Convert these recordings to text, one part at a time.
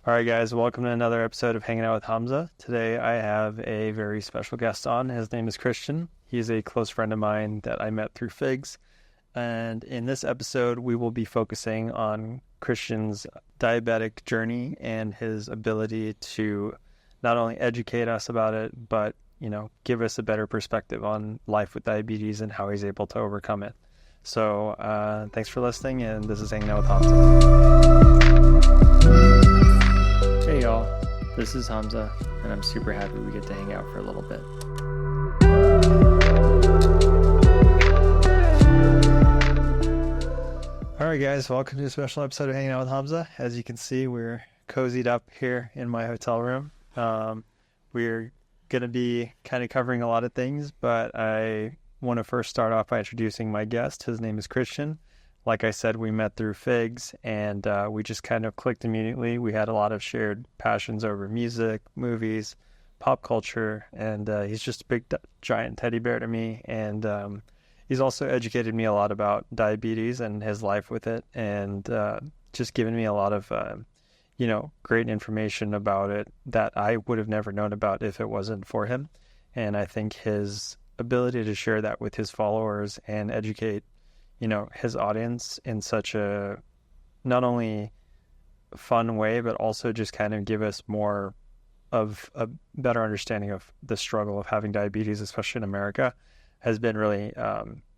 All right, guys, welcome to another episode of Hanging Out with Hamza. Today I have a very special guest on. His name is Christiaan. He's a close friend of mine that I met through Figs. And in this episode, we will be focusing on Christiaan's diabetic journey and his ability to not only educate us about it, but, give us a better perspective on life with diabetes and how he's able to overcome it. So thanks for listening, and this is Hanging Out with Hamza. Hey y'all, this is Hamza, and I'm super happy we get to hang out for a little bit. Alright guys, welcome to a special episode of Hanging Out with Hamza. As you can see, we're cozied up here in my hotel room. We're going to be kind of covering a lot of things, but I want to first start off by introducing my guest. His name is Christiaan. Like I said, we met through Figs, and we just kind of clicked immediately. We had a lot of shared passions over music, movies, pop culture, and he's just a big, giant teddy bear to me. And he's also educated me a lot about diabetes and his life with it, and just given me a lot of, great information about it that I would have never known about if it wasn't for him. And I think his ability to share that with his followers and educate his audience in such a not only fun way, but also just kind of give us more of a better understanding of the struggle of having diabetes, especially in America, has been really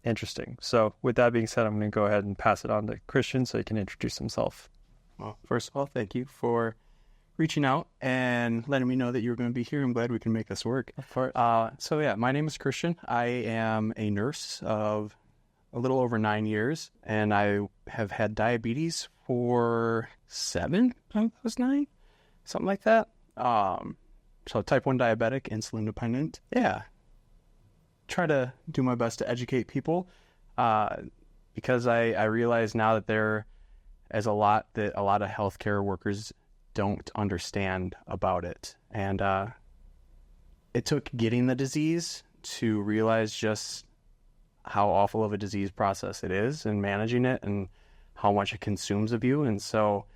interesting. So with that being said, I'm going to go ahead and pass it on to Christiaan so he can introduce himself. Well, first of all, thank you for reaching out and letting me know that you were going to be here. I'm glad we can make this work. Of course. My name is Christiaan. I am a nurse of a little over 9 years, and I have had diabetes for 7, I was 9, something like that. So type 1 diabetic, insulin dependent. Yeah. Try to do my best to educate people, because I realize now that there is a lot of healthcare workers don't understand about it. And it took getting the disease to realize just how awful of a disease process it is and managing it and how much it consumes of you. And so,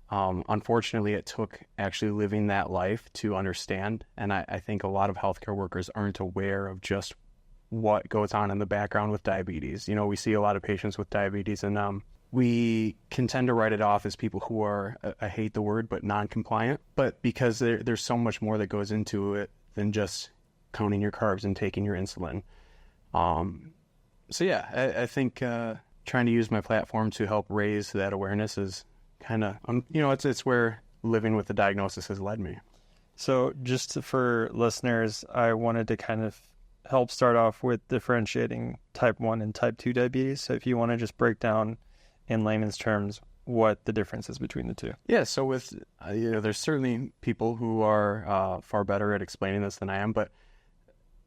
unfortunately, it took actually living that life to understand. And I think a lot of healthcare workers aren't aware of just what goes on in the background with diabetes. We see a lot of patients with diabetes, and we can tend to write it off as people who are, I hate the word, but non-compliant. But because there's so much more that goes into it than just counting your carbs and taking your insulin. So yeah, I think trying to use my platform to help raise that awareness is kind of, it's where living with the diagnosis has led me. So just for listeners, I wanted to kind of help start off with differentiating type 1 and type 2 diabetes. So if you want to just break down in layman's terms what the difference is between the two. Yeah, so with, there's certainly people who are far better at explaining this than I am, but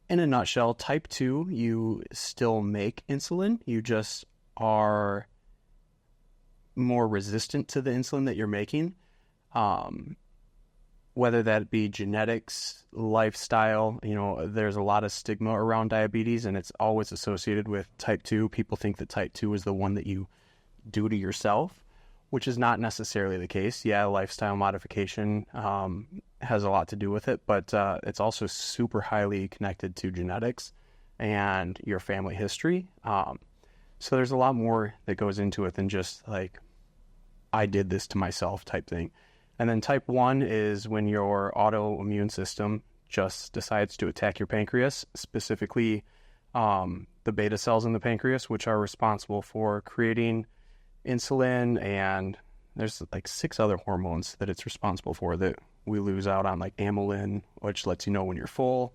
in a nutshell, type 2, you still make insulin. You just are more resistant to the insulin that you're making. Whether that be genetics, lifestyle, there's a lot of stigma around diabetes, and it's always associated with type 2. People think that type 2 is the one that you do to yourself, which is not necessarily the case. Yeah, lifestyle modification has a lot to do with it, but it's also super highly connected to genetics and your family history. So there's a lot more that goes into it than just like, I did this to myself type thing. And then type 1 is when your autoimmune system just decides to attack your pancreas, specifically the beta cells in the pancreas, which are responsible for creating insulin, and there's like 6 other hormones that it's responsible for that we lose out on, like amylin, which lets you know when you're full,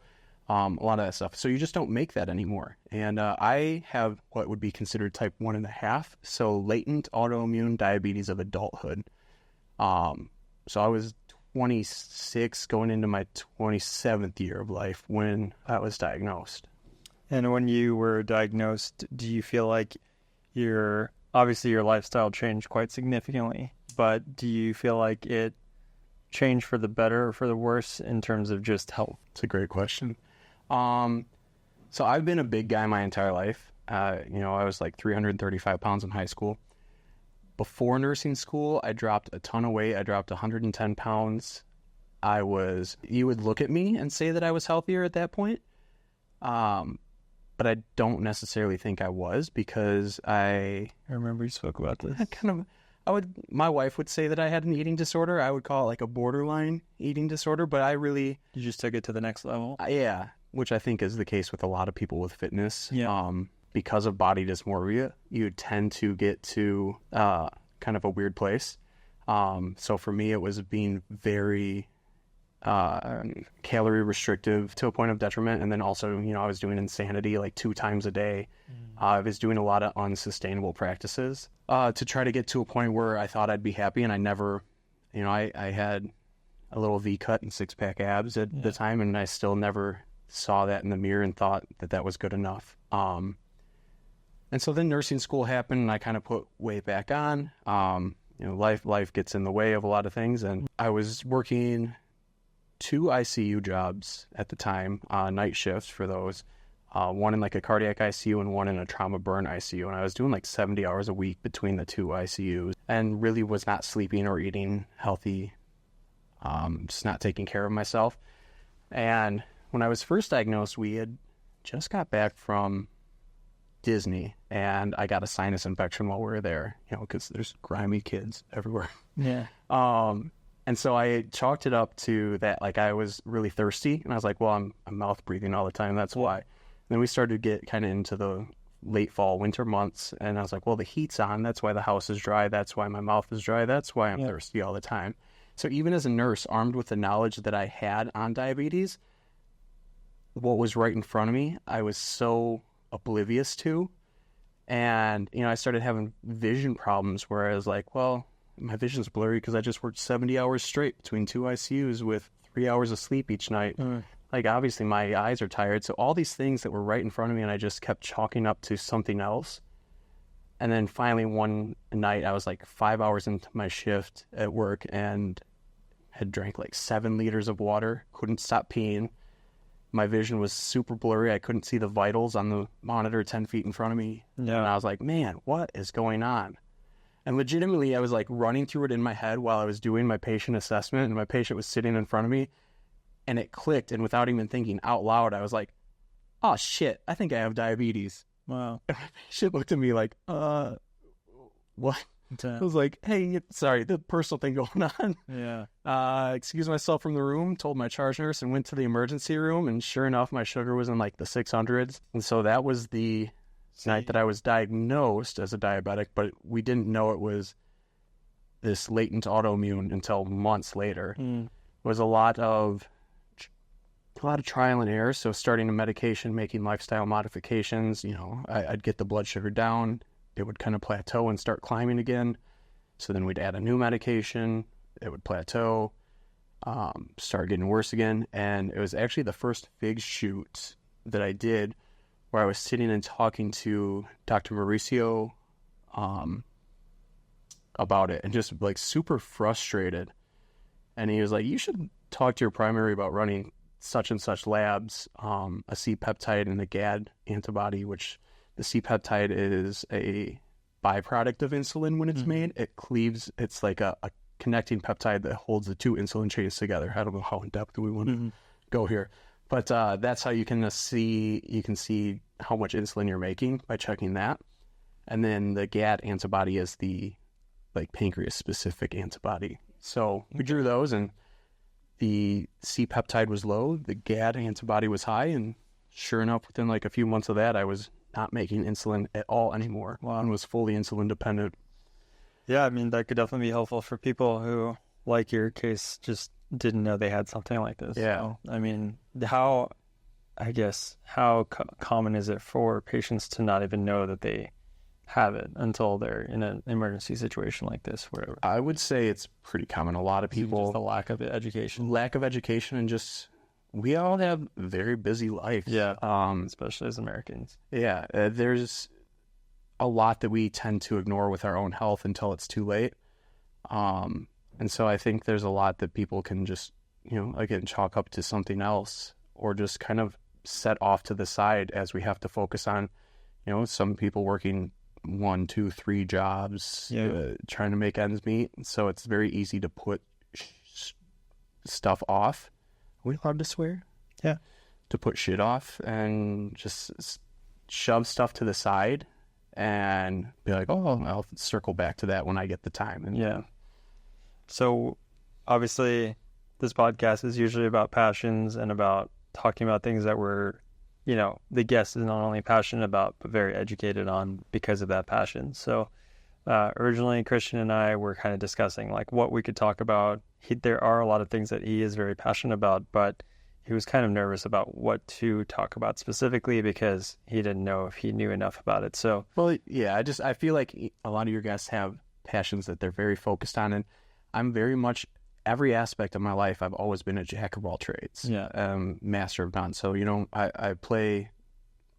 a lot of that stuff. So you just don't make that anymore. And I have what would be considered type 1.5, so latent autoimmune diabetes of adulthood. So I was 26 going into my 27th year of life when I was diagnosed. And when you were diagnosed, do you feel like obviously your lifestyle changed quite significantly, but do you feel like it changed for the better or for the worse in terms of just health? It's a great question. So I've been a big guy my entire life. I was like 335 pounds in high school. before nursing school, I dropped a ton of weight. I dropped 110 pounds. You would look at me and say that I was healthier at that point. But I don't necessarily think I was, because I remember you spoke about this. My wife would say that I had an eating disorder. I would call it like a borderline eating disorder, but you just took it to the next level. Yeah, which I think is the case with a lot of people with fitness. Yeah. Because of body dysmorphia, you tend to get to kind of a weird place. So for me, it was being very calorie restrictive to a point of detriment. And then also, I was doing insanity like 2 times a day. I was doing a lot of unsustainable practices to try to get to a point where I thought I'd be happy. And I never, I had a little V-cut and 6-pack abs at the time, and I still never saw that in the mirror and thought that that was good enough. And so then nursing school happened, and I kind of put weight back on. Life gets in the way of a lot of things, and I was working 2 ICU jobs at the time, night shifts for those, one in like a cardiac ICU and one in a trauma burn ICU. And I was doing like 70 hours a week between the 2 ICUs, and really was not sleeping or eating healthy, just not taking care of myself. And when I was first diagnosed, we had just got back from Disney, and I got a sinus infection while we were there, because there's grimy kids everywhere. Yeah. And so I chalked it up to that, like, I was really thirsty, and I was like, well, I'm mouth breathing all the time, that's why. And then we started to get kind of into the late fall, winter months, and I was like, well, the heat's on, that's why the house is dry, that's why my mouth is dry, that's why I'm thirsty all the time. So even as a nurse, armed with the knowledge that I had on diabetes, what was right in front of me, I was so oblivious to. And, I started having vision problems where I was like, well, my vision's blurry because I just worked 70 hours straight between 2 ICUs with 3 hours of sleep each night. Like, obviously my eyes are tired. So all these things that were right in front of me, and I just kept chalking up to something else. And then finally one night I was like 5 hours into my shift at work and had drank like 7 liters of water, couldn't stop peeing. My vision was super blurry. I couldn't see the vitals on the monitor 10 feet in front of me. Yeah. And I was like, man, what is going on? And legitimately, I was like running through it in my head while I was doing my patient assessment, and my patient was sitting in front of me, and it clicked. And without even thinking out loud, I was like, oh shit, I think I have diabetes. Wow. And my patient looked at me like, what? I was like, hey, sorry, the personal thing going on. Yeah. Excused myself from the room, told my charge nurse, and went to the emergency room. And sure enough, my sugar was in like the 600s. And so that was the night that I was diagnosed as a diabetic, but we didn't know it was this latent autoimmune until months later. It was a lot of trial and error. So starting a medication, making lifestyle modifications, I'd get the blood sugar down. It would kind of plateau and start climbing again. So then we'd add a new medication. It would plateau, start getting worse again. And it was actually the first FIG shoot that I did where I was sitting and talking to Dr. Mauricio about it, and just like super frustrated. And he was like, you should talk to your primary about running such and such labs, a C-peptide and a GAD antibody, which the C-peptide is a byproduct of insulin when it's made. It cleaves, it's like a connecting peptide that holds the 2 insulin chains together. I don't know how in depth we want to go here, but that's how you can see how much insulin you're making by checking that. And then the GAD antibody is the like pancreas specific antibody. So we drew those, and the C-peptide was low, the GAD antibody was high, and sure enough, within like a few months of that, I was not making insulin at all anymore. Wow. And was fully insulin dependent. Yeah, I mean, that could definitely be helpful for people who, like your case, just didn't know they had something like this. Yeah. So, I mean, how common is it for patients to not even know that they have it until they're in an emergency situation like this, whatever? I would say it's pretty common. A lot of people... Just the lack of education. Lack of education, and just... We all have very busy lives. Yeah, especially as Americans. Yeah, there's a lot that we tend to ignore with our own health until it's too late. And so I think there's a lot that people can just, again, chalk up to something else, or just kind of set off to the side as we have to focus on, some people working 1, 2, 3 jobs, trying to make ends meet. So it's very easy to put stuff off. Are we allowed to swear? Yeah. To put shit off and just shove stuff to the side and be like, oh, I'll circle back to that when I get the time. And yeah. So obviously this podcast is usually about passions and about talking about things that we're, the guest is not only passionate about, but very educated on because of that passion. So originally Christian and I were kind of discussing like what we could talk about. There are a lot of things that he is very passionate about, but he was kind of nervous about what to talk about specifically because he didn't know if he knew enough about it. So, well, yeah, I feel like a lot of your guests have passions that they're very focused on, and I'm very much, every aspect of my life, I've always been a jack of all trades, master of none. So, I play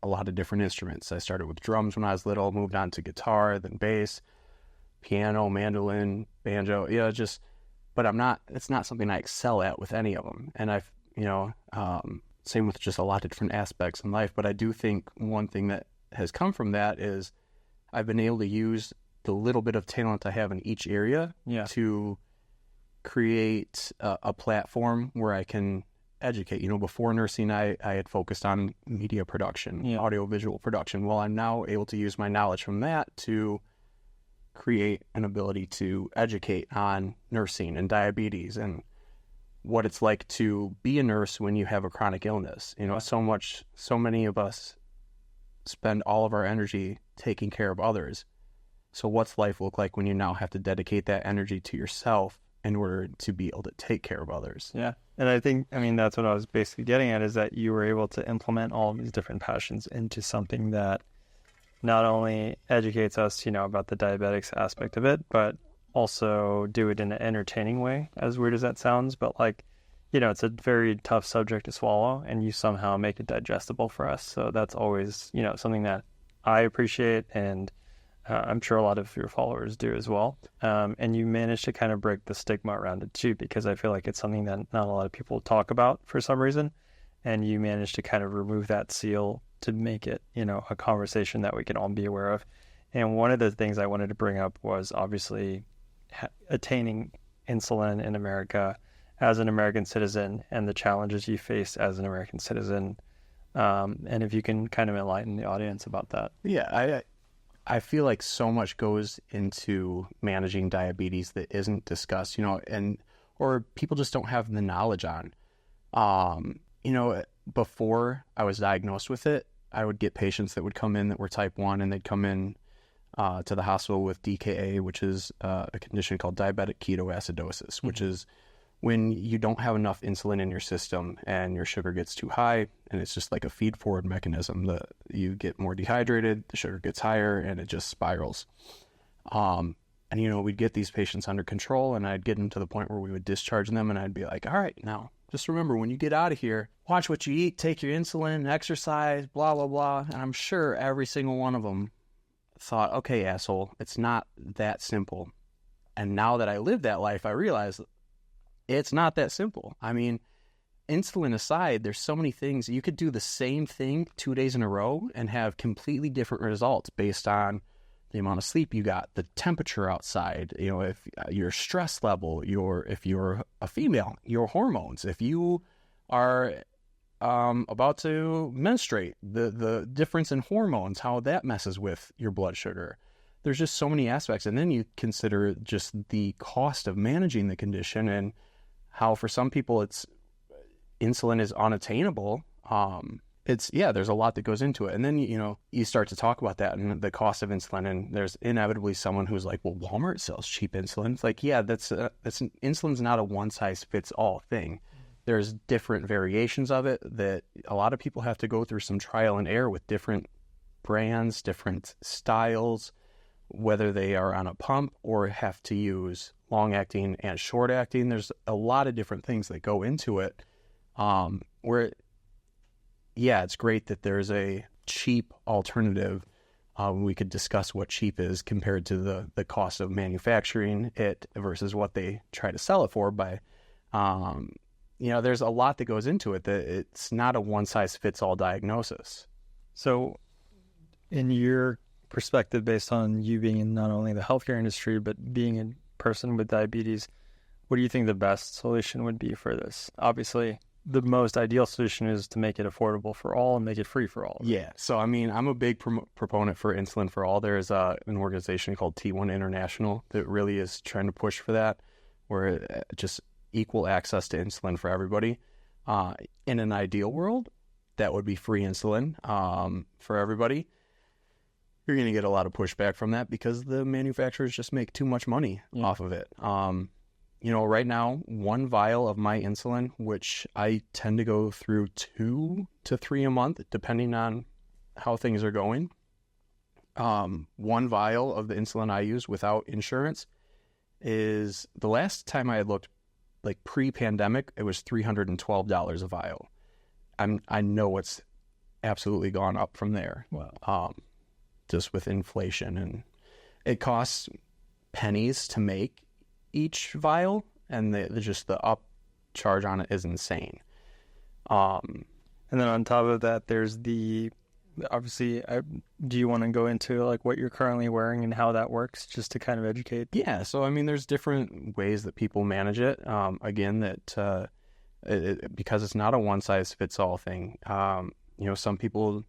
a lot of different instruments. I started with drums when I was little, moved on to guitar, then bass, piano, mandolin, banjo, but it's not something I excel at with any of them. And same with just a lot of different aspects in life. But I do think one thing that has come from that is I've been able to use the little bit of talent I have in each area to create a platform where I can educate. Before nursing, I had focused on media production, audio-visual production. Well, I'm now able to use my knowledge from that to create an ability to educate on nursing and diabetes and what it's like to be a nurse when you have a chronic illness. So many of us spend all of our energy taking care of others. So what's life look like when you now have to dedicate that energy to yourself in order to be able to take care of others? Yeah. And I think, that's what I was basically getting at, is that you were able to implement all of these different passions into something that not only educates us, about the diabetics aspect of it, but also do it in an entertaining way, as weird as that sounds. But it's a very tough subject to swallow, and you somehow make it digestible for us. So that's always, something that I appreciate, and I'm sure a lot of your followers do as well. And you managed to kind of break the stigma around it too, because I feel like it's something that not a lot of people talk about for some reason. And you managed to kind of remove that seal to make it, a conversation that we can all be aware of. And one of the things I wanted to bring up was obviously attaining insulin in America as an American citizen and the challenges you face as an American citizen. And if you can kind of enlighten the audience about that. Yeah, I feel like so much goes into managing diabetes that isn't discussed, or people just don't have the knowledge on. Before I was diagnosed with it, I would get patients that would come in that were type 1, and they'd come in to the hospital with DKA, which is a condition called diabetic ketoacidosis, which is when you don't have enough insulin in your system and your sugar gets too high, and it's just like a feed-forward mechanism that you get more dehydrated, the sugar gets higher, and it just spirals. We'd get these patients under control, and I'd get them to the point where we would discharge them, and I'd be like, all right, now, just remember, when you get out of here, watch what you eat, take your insulin, exercise, blah, blah, blah. And I'm sure every single one of them thought, okay, asshole, it's not that simple. And now that I live that life, I realize it's not that simple. Insulin aside, there's so many things. You could do the same thing 2 days in a row and have completely different results based on the amount of sleep you got, the temperature outside, if your stress level, if you're a female, your hormones, if you are about to menstruate, the difference in hormones, how that messes with your blood sugar. There's just so many aspects. And then you consider just the cost of managing the condition and how for some people insulin is unattainable. There's a lot that goes into it. And then, you start to talk about that and the cost of insulin, and there's inevitably someone who's like, well, Walmart sells cheap insulin. It's like, yeah, insulin's not a one size fits all thing. There's different variations of it that a lot of people have to go through some trial and error with different brands, different styles, whether they are on a pump or have to use long acting and short acting. There's a lot of different things that go into it. It's great that there's a cheap alternative. We could discuss what cheap is compared to the cost of manufacturing it versus what they try to sell it for. There's a lot that goes into it, that it's not a one size fits all diagnosis. So in your perspective, based on you being in not only the healthcare industry, but being a person with diabetes, what do you think the best solution would be for this? Obviously, the most ideal solution is to make it affordable for all and make it free for all. Right? Yeah. So, I mean, I'm a big proponent for insulin for all. There's an organization called T1 International that really is trying to push for that, where just equal access to insulin for everybody. In an ideal world, that would be free insulin for everybody. You're going to get a lot of pushback from that because the manufacturers just make too much money off of it. Right now, one vial of my insulin, which I tend to go through 2 to 3 a month, depending on how things are going. One vial of the insulin I use without insurance is, the last time I had looked, like pre-pandemic, it was $312 a vial. I know it's absolutely gone up from there. Wow. Just with inflation, and it costs pennies to make each vial, and the upcharge on it is insane. And then on top of that, there's obviously, do you want to go into like what you're currently wearing and how that works, just to kind of educate? Yeah. So, I mean, there's different ways that people manage it. Again, because it's not a one size fits all thing. Some people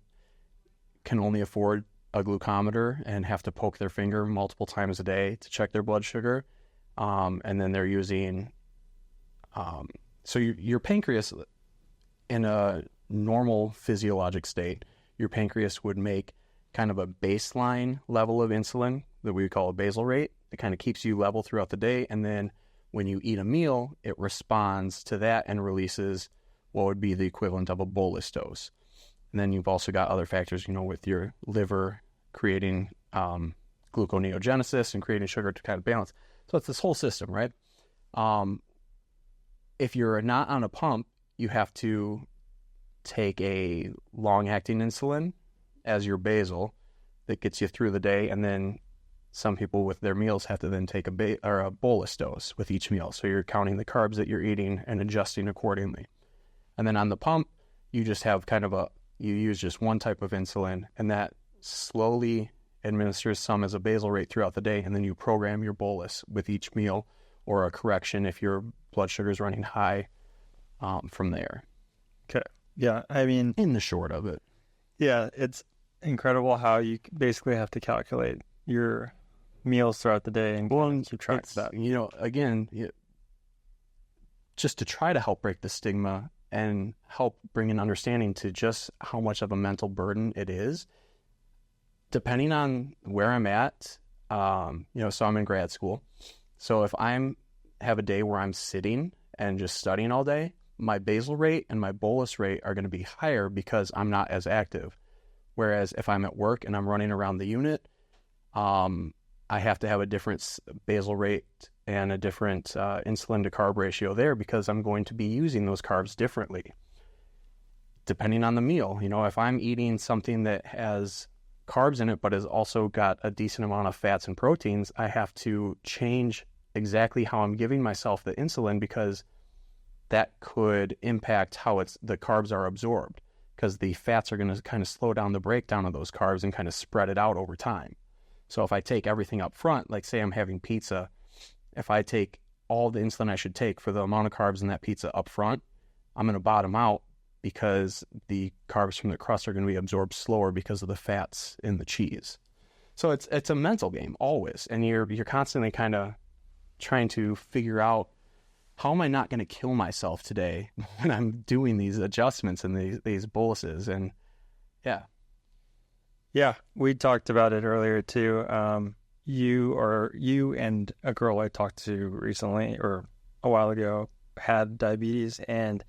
can only afford a glucometer and have to poke their finger multiple times a day to check their blood sugar. And then they're using, so your pancreas, in a normal physiologic state, your pancreas would make kind of a baseline level of insulin that we would call a basal rate. It kind of keeps you level throughout the day. And then when you eat a meal, it responds to that and releases what would be the equivalent of a bolus dose. And then you've also got other factors, with your liver creating gluconeogenesis and creating sugar to kind of balance. So it's this whole system, right? If you're not on a pump, you have to take a long-acting insulin as your basal that gets you through the day, and then some people with their meals have to then take a bolus dose with each meal. So you're counting the carbs that you're eating and adjusting accordingly. And then on the pump, you just have you use just one type of insulin, and that slowly administers some as a basal rate throughout the day, and then you program your bolus with each meal, or a correction if your blood sugar is running high from there. Okay. Yeah, I mean, in the short of it. Yeah, it's incredible how you basically have to calculate your meals throughout the day and keep track of that. Again, just to try to help break the stigma and help bring an understanding to just how much of a mental burden it is. Depending on where I'm at, so I'm in grad school. So if have a day where I'm sitting and just studying all day, my basal rate and my bolus rate are going to be higher because I'm not as active. Whereas if I'm at work and I'm running around the unit, I have to have a different basal rate and a different insulin to carb ratio there, because I'm going to be using those carbs differently. Depending on the meal, if I'm eating something that has carbs in it but has also got a decent amount of fats and proteins, I have to change exactly how I'm giving myself the insulin, because that could impact how the carbs are absorbed, because the fats are going to kind of slow down the breakdown of those carbs and kind of spread it out over time. So if I take everything up front, like say I'm having pizza, if I take all the insulin I should take for the amount of carbs in that pizza up front, I'm going to bottom out, because the carbs from the crust are going to be absorbed slower because of the fats in the cheese. So it's a mental game always, and you're constantly kind of trying to figure out, how am I not going to kill myself today when I'm doing these adjustments and these boluses? And yeah, we talked about it earlier too. You and a girl I talked to recently, or a while ago, had diabetes, and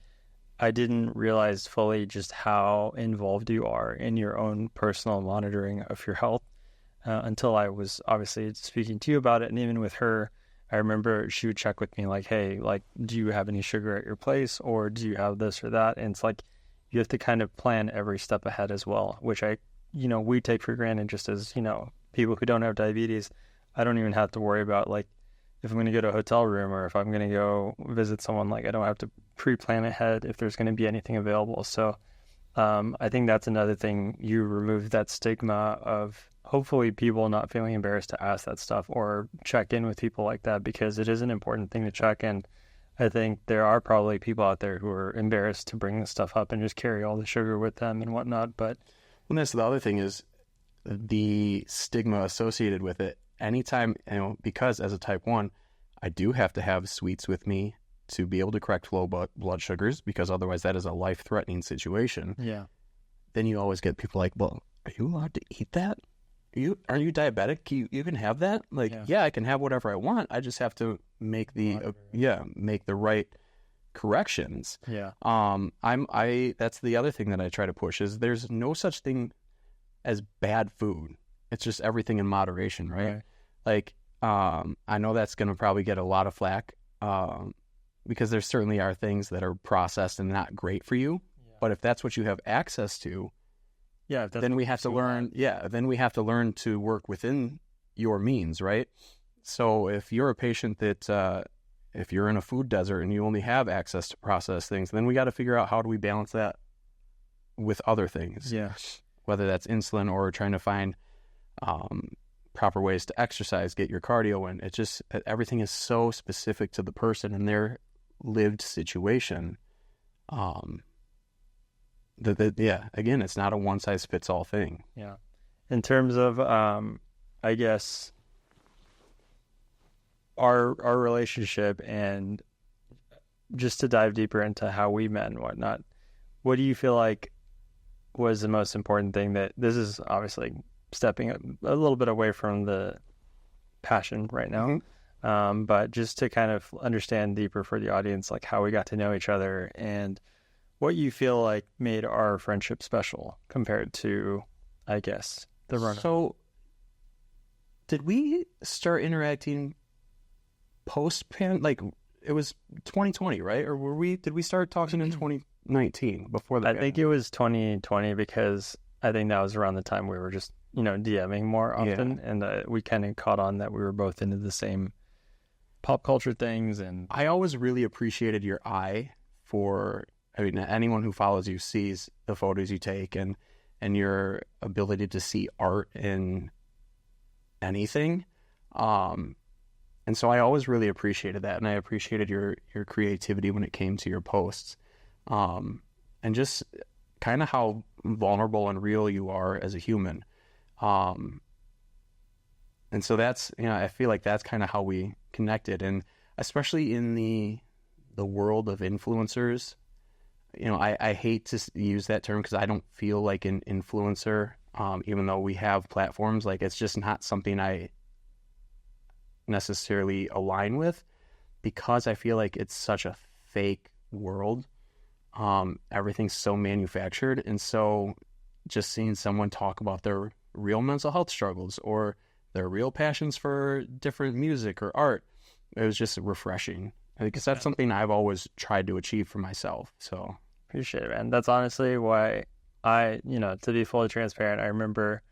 I didn't realize fully just how involved you are in your own personal monitoring of your health until I was obviously speaking to you about it. And even with her, I remember she would check with me like, hey, like, do you have any sugar at your place, or do you have this or that? And it's like, you have to kind of plan every step ahead as well, which we take for granted just as, people who don't have diabetes. I don't even have to worry about, like, if I'm going to go to a hotel room or if I'm going to go visit someone, like, I don't have to pre-plan ahead if there's going to be anything available. So I think that's another thing. You remove that stigma of, hopefully people not feeling embarrassed to ask that stuff or check in with people like that, because it is an important thing to check. And I think there are probably people out there who are embarrassed to bring this stuff up and just carry all the sugar with them and whatnot. But And that's the other thing is the stigma associated with it. Anytime, because as a type 1, I do have to have sweets with me to be able to correct low blood sugars, because otherwise that is a life-threatening situation. yeah, Then you always get people like, well, are you allowed to eat that? Are you diabetic? You can have that? Like, yeah, I can have whatever I want. I just have to make the right corrections. Yeah. That's the other thing that I try to push is there's no such thing as bad food. It's just everything in moderation, right? Like, I know that's going to probably get a lot of flack, because there certainly are things that are processed and not great for you. Yeah. But if that's what you have access to, then we have to learn. Yeah, then we have to learn to work within your means, right? So if you're a patient that, if you're in a food desert and you only have access to processed things, then we got to figure out how do we balance that with other things. Yeah. Whether that's insulin or trying to find proper ways to exercise, get your cardio in. It just, everything is so specific to the person and their lived situation. Again, it's not a one size fits all thing. Yeah. In terms of, I guess, our relationship, and just to dive deeper into how we met and whatnot, what do you feel like was the most important thing that, this is obviously stepping a little bit away from the passion right now, but just to kind of understand deeper for the audience, like how we got to know each other and what you feel like made our friendship special compared to, I guess, the run. So, did we start interacting post-pan? Like, it was 2020, right? Or did we start talking in 2019 before that? I think it was 2020, because I think that was around the time we were just, DMing more often. Yeah. And we kind of caught on that we were both into the same pop culture things. And I always really appreciated your eye for, anyone who follows you sees the photos you take and your ability to see art in anything. And so I always really appreciated that. And I appreciated your creativity when it came to your posts. And just kind of how vulnerable and real you are as a human. And so that's, I feel like that's kind of how we connected. And especially in the world of influencers, I hate to use that term because I don't feel like an influencer, even though we have platforms. Like, it's just not something I necessarily align with, because I feel like it's such a fake world. Everything's so manufactured. And so just seeing someone talk about their real mental health struggles or their real passions for different music or art, it was just refreshing, because that's something I've always tried to achieve for myself. So appreciate it, man. That's honestly why I, to be fully transparent, I remember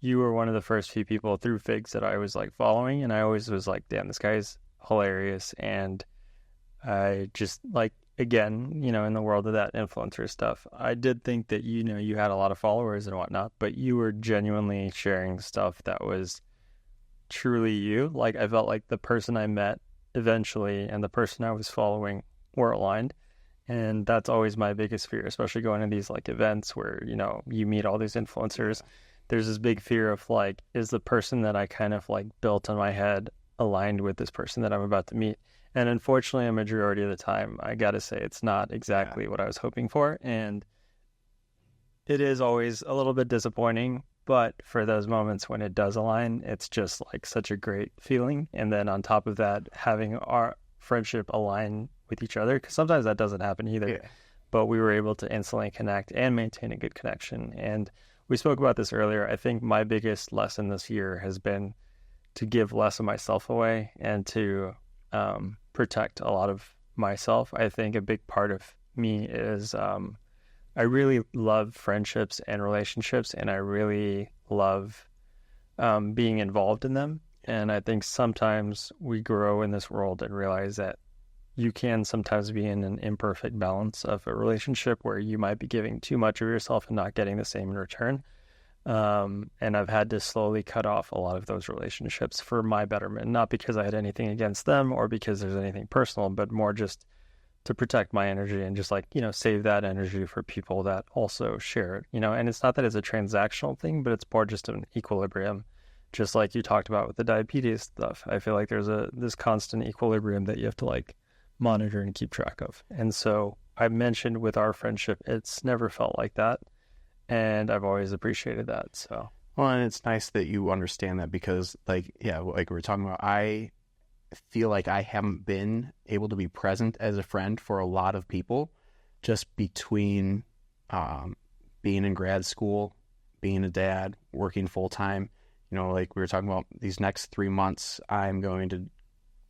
you were one of the first few people through Figs that I was like following, and I always was like, damn, this guy's hilarious. And I just like, again, in the world of that influencer stuff, I did think that, you had a lot of followers and whatnot, but you were genuinely sharing stuff that was truly you. Like, I felt like the person I met eventually and the person I was following were aligned. And that's always my biggest fear, especially going to these like events where, you meet all these influencers. There's this big fear of like, is the person that I kind of like built in my head aligned with this person that I'm about to meet? And unfortunately, a majority of the time, I got to say, it's not exactly what I was hoping for. And it is always a little bit disappointing. But for those moments when it does align, it's just like such a great feeling. And then on top of that, having our friendship align with each other, because sometimes that doesn't happen either. Yeah. But we were able to instantly connect and maintain a good connection. And we spoke about this earlier. I think my biggest lesson this year has been to give less of myself away and to protect a lot of myself. I think a big part of me is I really love friendships and relationships, and I really love being involved in them. And I think sometimes we grow in this world and realize that you can sometimes be in an imperfect balance of a relationship where you might be giving too much of yourself and not getting the same in return. And I've had to slowly cut off a lot of those relationships for my betterment, not because I had anything against them or because there's anything personal, but more just to protect my energy and just like, save that energy for people that also share it, and it's not that it's a transactional thing, but it's more just an equilibrium. Just like you talked about with the diabetes stuff. I feel like there's this constant equilibrium that you have to like monitor and keep track of. And so I mentioned with our friendship, it's never felt like that. And I've always appreciated that. So, well, and it's nice that you understand that because like we were talking about, I feel like I haven't been able to be present as a friend for a lot of people just between being in grad school, being a dad, working full time. Like we were talking about these next 3 months, I'm going to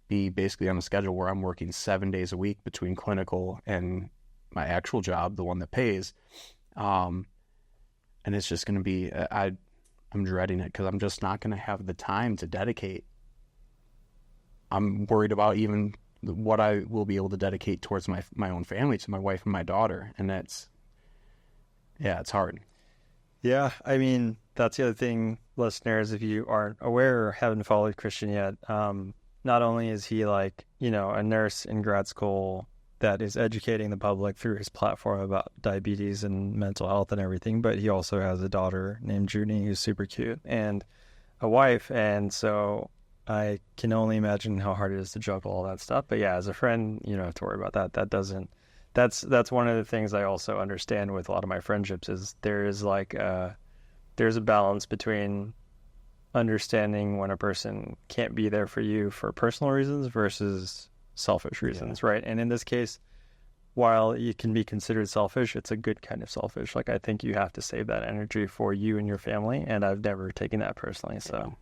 be basically on a schedule where I'm working 7 days a week between clinical and my actual job, the one that pays. And it's just going to be, I'm dreading it because I'm just not going to have the time to dedicate. I'm worried about even what I will be able to dedicate towards my own family, to my wife and my daughter. And it's hard. Yeah, I mean, that's the other thing, listeners, if you aren't aware or haven't followed Christian yet, not only is he like, a nurse in grad school that is educating the public through his platform about diabetes and mental health and everything, but he also has a daughter named Junie who's super cute and a wife. And so I can only imagine how hard it is to juggle all that stuff. But yeah, as a friend, you don't have to worry about that. That's one of the things I also understand with a lot of my friendships is there's a balance between understanding when a person can't be there for you for personal reasons versus selfish reasons, right? And in this case, while it can be considered selfish, it's a good kind of selfish. Like, I think you have to save that energy for you and your family, and I've never taken that personally. So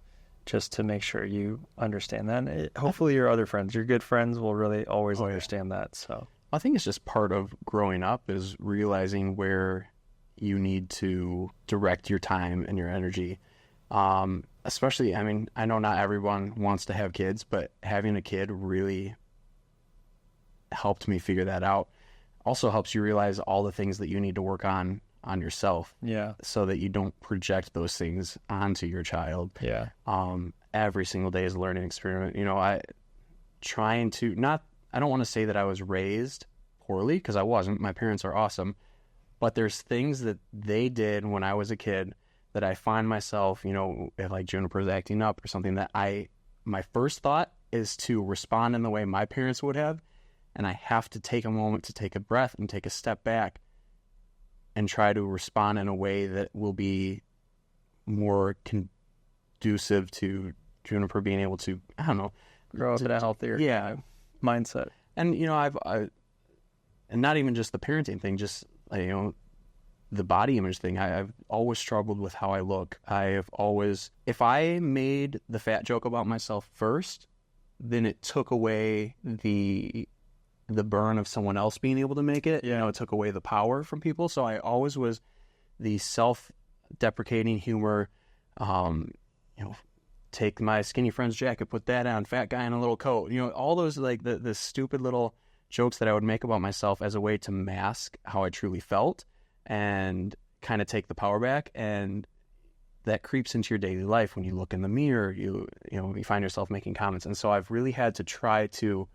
just to make sure you understand that, hopefully your other friends, your good friends will really always understand that. So I think it's just part of growing up is realizing where you need to direct your time and your energy. Especially, I mean, I know not everyone wants to have kids, but having a kid really helped me figure that out. Also helps you realize all the things that you need to work on yourself. Yeah. So that you don't project those things onto your child. Yeah. Every single day is a learning experiment. I don't want to say that I was raised poorly because I wasn't. My parents are awesome. But there's things that they did when I was a kid that I find myself, if like Juniper's acting up or something, that my first thought is to respond in the way my parents would have. And I have to take a moment to take a breath and take a step back and try to respond in a way that will be more conducive to Juniper being able to, I don't know, grow up in a healthier mindset. And, I've and not even just the parenting thing, just, the body image thing. I've always struggled with how I look. If I made the fat joke about myself first, then it took away the burn of someone else being able to make it. It took away the power from people. So I always was the self-deprecating humor, take my skinny friend's jacket, put that on, fat guy in a little coat, all those like the stupid little jokes that I would make about myself as a way to mask how I truly felt and kind of take the power back. And that creeps into your daily life. When you look in the mirror, you find yourself making comments. And so I've really had to try to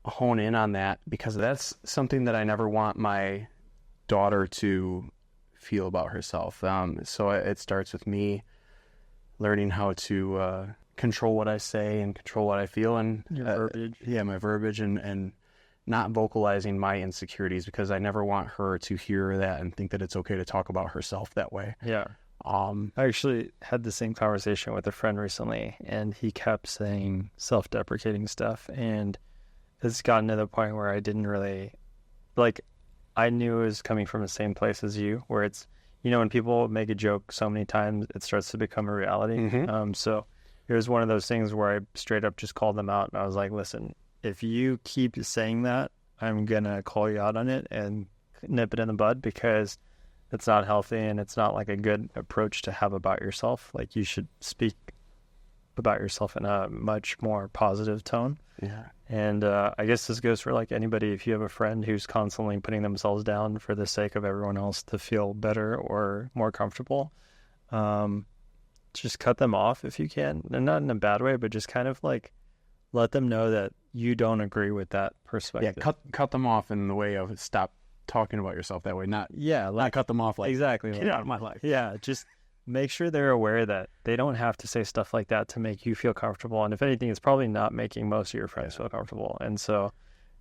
hone in on that because that's something that I never want my daughter to feel about herself. So it starts with me learning how to control what I say and control what I feel and your verbiage. My verbiage and not vocalizing my insecurities because I never want her to hear that and think that it's okay to talk about herself that way. Yeah. I actually had the same conversation with a friend recently, and he kept saying self-deprecating stuff, and it's gotten to the point where I didn't really, I knew it was coming from the same place as you, where it's, when people make a joke so many times, it starts to become a reality. Mm-hmm. So it was one of those things where I straight up just called them out, and I was like, listen, if you keep saying that, I'm going to call you out on it and nip it in the bud because it's not healthy and it's not like a good approach to have about yourself. Like, you should speak about yourself in a much more positive tone. Yeah. And I guess this goes for like anybody. If you have a friend who's constantly putting themselves down for the sake of everyone else to feel better or more comfortable, just cut them off if you can. And not in a bad way, but just kind of like let them know that you don't agree with that perspective. Yeah, cut them off in the way of stop talking about yourself that way. Not cut them off like exactly. Get out of my life. Yeah, just make sure they're aware that they don't have to say stuff like that to make you feel comfortable. And if anything, it's probably not making most of your friends feel comfortable. And so,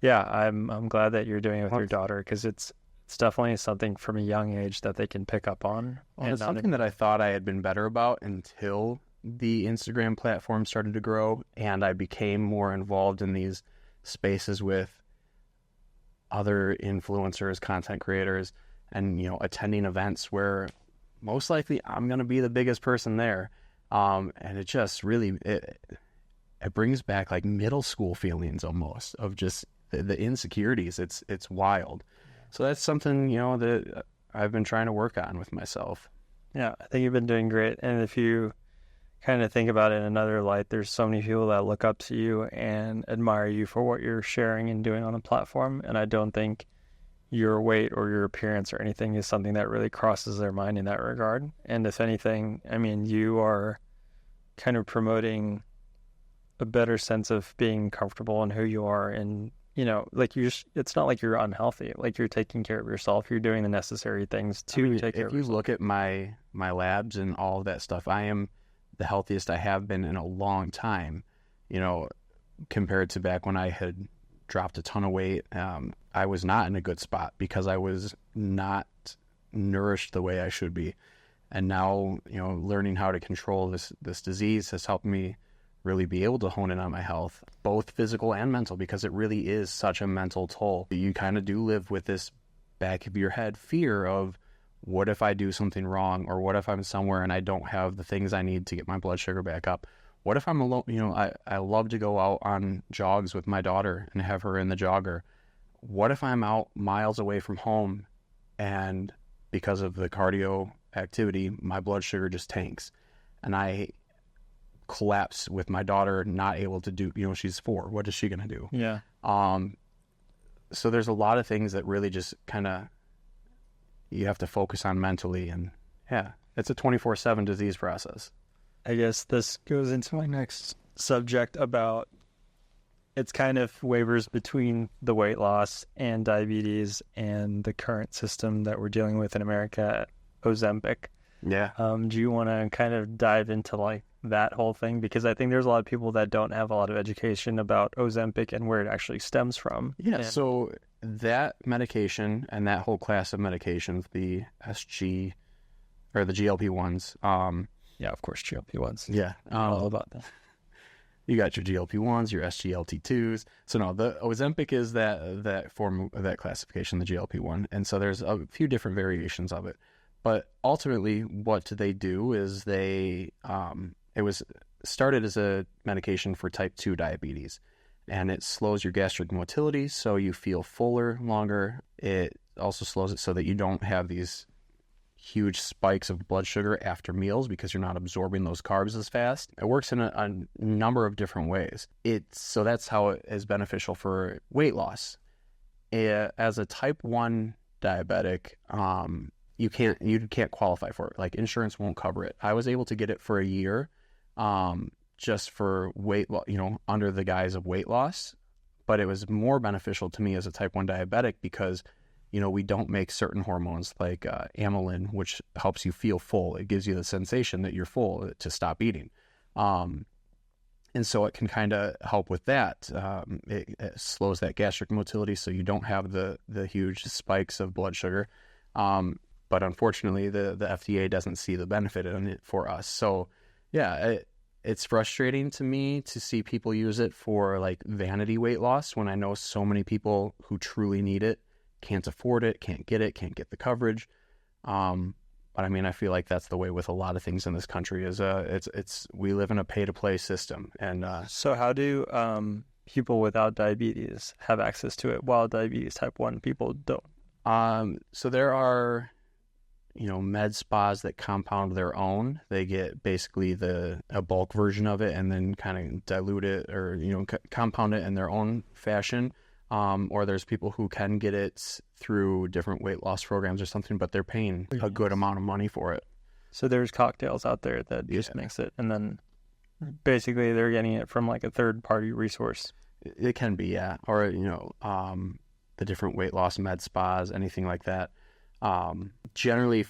yeah, I'm glad that you're doing it with your daughter, because it's definitely something from a young age that they can pick up on. And it's something that I thought I had been better about until the Instagram platform started to grow and I became more involved in these spaces with other influencers, content creators, and, you know, attending events where most likely I'm going to be the biggest person there. And it just really, it brings back like middle school feelings almost of just the insecurities. It's wild. So that's something, you know, that I've been trying to work on with myself. Yeah, I think you've been doing great. And if you kind of think about it in another light, there's so many people that look up to you and admire you for what you're sharing and doing on a platform. And I don't think your weight or your appearance or anything is something that really crosses their mind in that regard. And if anything, I mean, you are kind of promoting a better sense of being comfortable in who you are. And, you know, like it's not like you're unhealthy. Like you're taking care of yourself. You're doing the necessary things to take care of yourself. If you look at my labs and all of that stuff, I am the healthiest I have been in a long time, you know, compared to back when I had dropped a ton of weight. I was not in a good spot because I was not nourished the way I should be. And now, you know, learning how to control this disease has helped me really be able to hone in on my health, both physical and mental, because it really is such a mental toll. You kind of do live with this back of your head fear of, what if I do something wrong? Or what if I'm somewhere and I don't have the things I need to get my blood sugar back up? What if I'm alone? You know, I love to go out on jogs with my daughter and have her in the jogger. What if I'm out miles away from home and because of the cardio activity, my blood sugar just tanks and I collapse with my daughter not able to do, you know, she's 4. What is she going to do? Yeah. So there's a lot of things that really just kind of, you have to focus on mentally, and yeah, it's a 24/7 disease process. I guess this goes into my next subject about, it's kind of wavers between the weight loss and diabetes and the current system that we're dealing with in America, Ozempic. Yeah. Do you want to kind of dive into like that whole thing? Because I think there's a lot of people that don't have a lot of education about Ozempic and where it actually stems from. Yeah. So that medication and that whole class of medications, the SG or the GLP-1s. Yeah, of course, GLP-1s. Yeah. All about that. You got your GLP-1s, your SGLT2s. So no, the Ozempic is that form of that classification, the GLP-1. And so there's a few different variations of it. But ultimately, what they do is it was started as a medication for type 2 diabetes. And it slows your gastric motility so you feel fuller longer. It also slows it so that you don't have these huge spikes of blood sugar after meals because you're not absorbing those carbs as fast. It works in a number of different ways. So that's how it is beneficial for weight loss. As a type 1 diabetic, you can't qualify for it. Like insurance won't cover it. I was able to get it for a year, just for weight, under the guise of weight loss, but it was more beneficial to me as a type 1 diabetic because, we don't make certain hormones like amylin, which helps you feel full. It gives you the sensation that you're full to stop eating. And so it can kind of help with that. It slows that gastric motility so you don't have the huge spikes of blood sugar. But unfortunately, the FDA doesn't see the benefit in it for us. So, yeah, it's frustrating to me to see people use it for like vanity weight loss when I know so many people who truly need it can't afford it, can't get the coverage. But I mean, I feel like that's the way with a lot of things in this country is we live in a pay to play system. And so how do people without diabetes have access to it while diabetes type 1 people don't? So there are, med spas that compound their own. They get basically a bulk version of it and then kind of dilute it or, compound it in their own fashion. Or there's people who can get it through different weight loss programs or something, but they're paying a good amount of money for it. So there's cocktails out there that just mix it, and then basically they're getting it from like a third party resource. It can be, yeah. Or, the different weight loss med spas, anything like that. Generally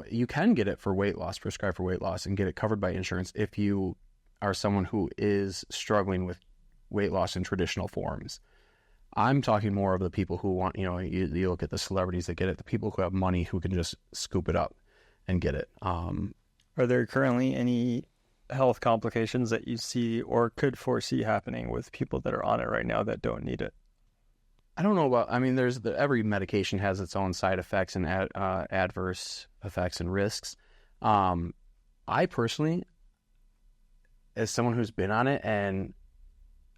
you can get it for weight loss, prescribed for weight loss, and get it covered by insurance if you are someone who is struggling with weight loss in traditional forms. I'm talking more of the people who want, you look at the celebrities that get it, the people who have money who can just scoop it up and get it. Are there currently any health complications that you see or could foresee happening with people that are on it right now that don't need it? I don't know about, every medication has its own side effects and adverse effects and risks. I personally, as someone who's been on it and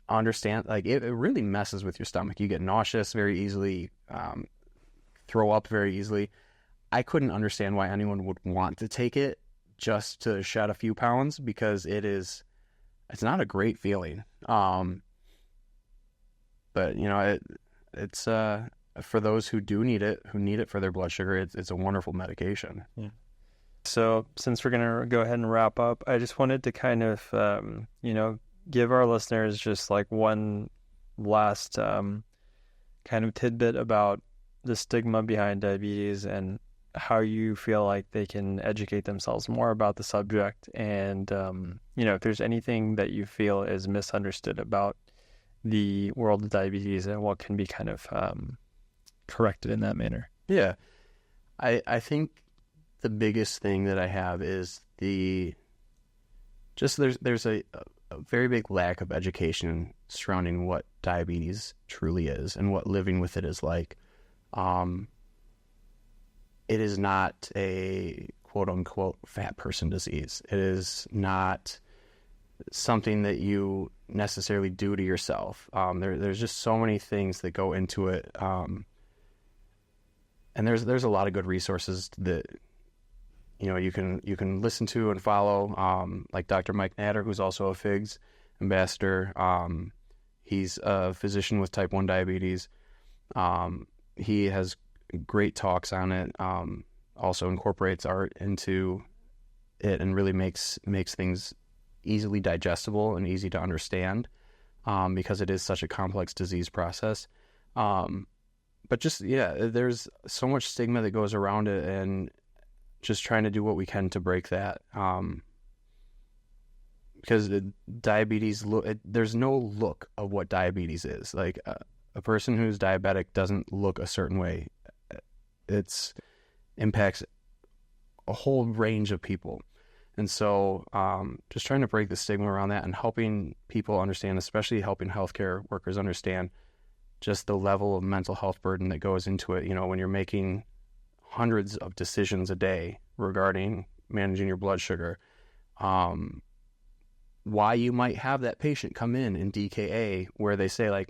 understand, like it really messes with your stomach. You get nauseous very easily, throw up very easily. I couldn't understand why anyone would want to take it just to shed a few pounds, because it's not a great feeling. But it's for those who do need it, who need it for their blood sugar, it's a wonderful medication. Yeah. So since we're going to go ahead and wrap up, I just wanted to kind of, give our listeners just like one last kind of tidbit about the stigma behind diabetes and how you feel like they can educate themselves more about the subject. And, if there's anything that you feel is misunderstood about the world of diabetes and what can be kind of corrected in that manner. Yeah. I think the biggest thing that I have is there's a very big lack of education surrounding what diabetes truly is and what living with it is like. It is not a quote unquote fat person disease. It is not something that you necessarily do to yourself. There's just so many things that go into it. And there's a lot of good resources that, you can listen to and follow, like Dr. Mike Natter, who's also a FIGS ambassador. He's a physician with type 1 diabetes. He has great talks on it, also incorporates art into it and really makes things easily digestible and easy to understand, because it is such a complex disease process. But just, there's so much stigma that goes around it, and just trying to do what we can to break that. Because diabetes, there's no look of what diabetes is. Like a person who's diabetic doesn't look a certain way. It impacts a whole range of people. And so just trying to break the stigma around that and helping people understand, especially helping healthcare workers understand just the level of mental health burden that goes into it. When you're making hundreds of decisions a day regarding managing your blood sugar, why you might have that patient come in DKA where they say like,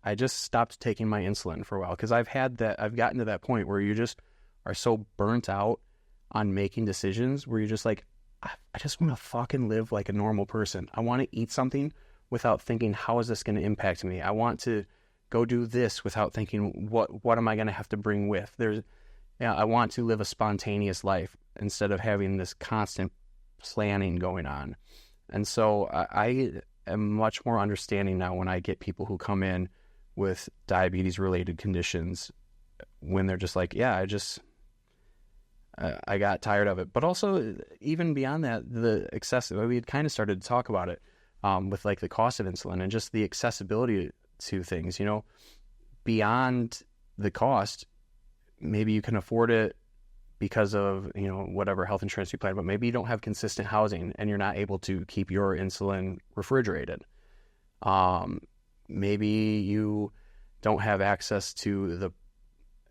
I just stopped taking my insulin for a while. Because I've gotten to that point where you just are so burnt out on making decisions where you're just like, I just want to fucking live like a normal person. I want to eat something without thinking, how is this going to impact me? I want to go do this without thinking, what am I going to have to bring with? I want to live a spontaneous life instead of having this constant planning going on. And so I am much more understanding now when I get people who come in with diabetes related conditions, when they're just like, I got tired of it. But also even beyond that, the excessive, we had kind of started to talk about it with like the cost of insulin and just the accessibility to things, beyond the cost. Maybe you can afford it because of, whatever health insurance you plan, but maybe you don't have consistent housing and you're not able to keep your insulin refrigerated. Maybe you don't have access to the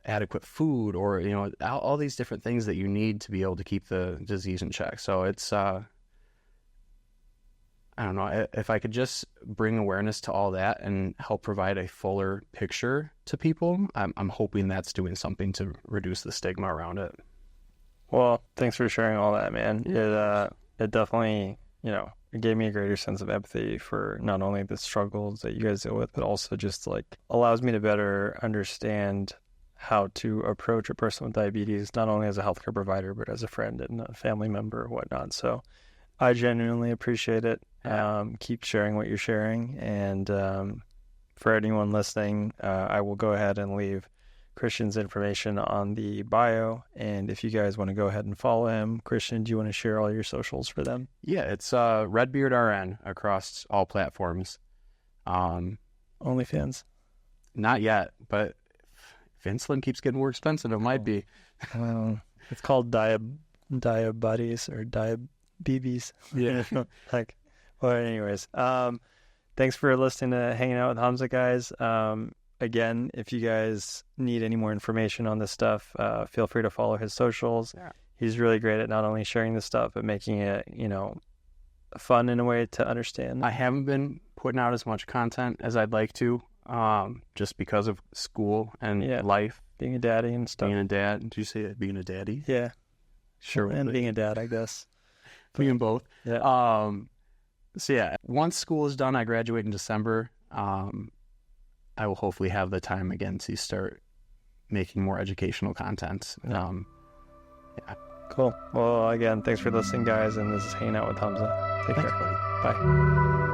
adequate food or, all these different things that you need to be able to keep the disease in check. So it's, I don't know, if I could just bring awareness to all that and help provide a fuller picture to people, I'm hoping that's doing something to reduce the stigma around it. Well, thanks for sharing all that, man. Yeah. It definitely, it gave me a greater sense of empathy for not only the struggles that you guys deal with, but also just like allows me to better understand how to approach a person with diabetes, not only as a healthcare provider, but as a friend and a family member or whatnot. So I genuinely appreciate it. Yeah. Keep sharing what you're sharing. And for anyone listening, I will go ahead and leave Christian's information on the bio. And if you guys want to go ahead and follow him, Christian, do you want to share all your socials for them? Yeah, it's RedbeardRN across all platforms. OnlyFans? Not yet, but if insulin keeps getting more expensive, it might be. Well, it's called diabetes or diabetes. Yeah. Well, anyways, thanks for listening to Hanging Out with Hamza, guys. Again, if you guys need any more information on this stuff, feel free to follow his socials. Yeah. He's really great at not only sharing this stuff, but making it, fun in a way to understand. I haven't been putting out as much content as I'd like to, just because of school and life. Being a daddy and stuff. Being a dad. Did you say it, being a daddy? Yeah. Sure. And being a dad, I guess. Being both. Yeah. So yeah, once school is done, I graduate in December. I will hopefully have the time again to start making more educational content. Yeah. Cool. Well, again, thanks for listening, guys. And this is Hanging Out with Hamza. Take care. Buddy. Bye.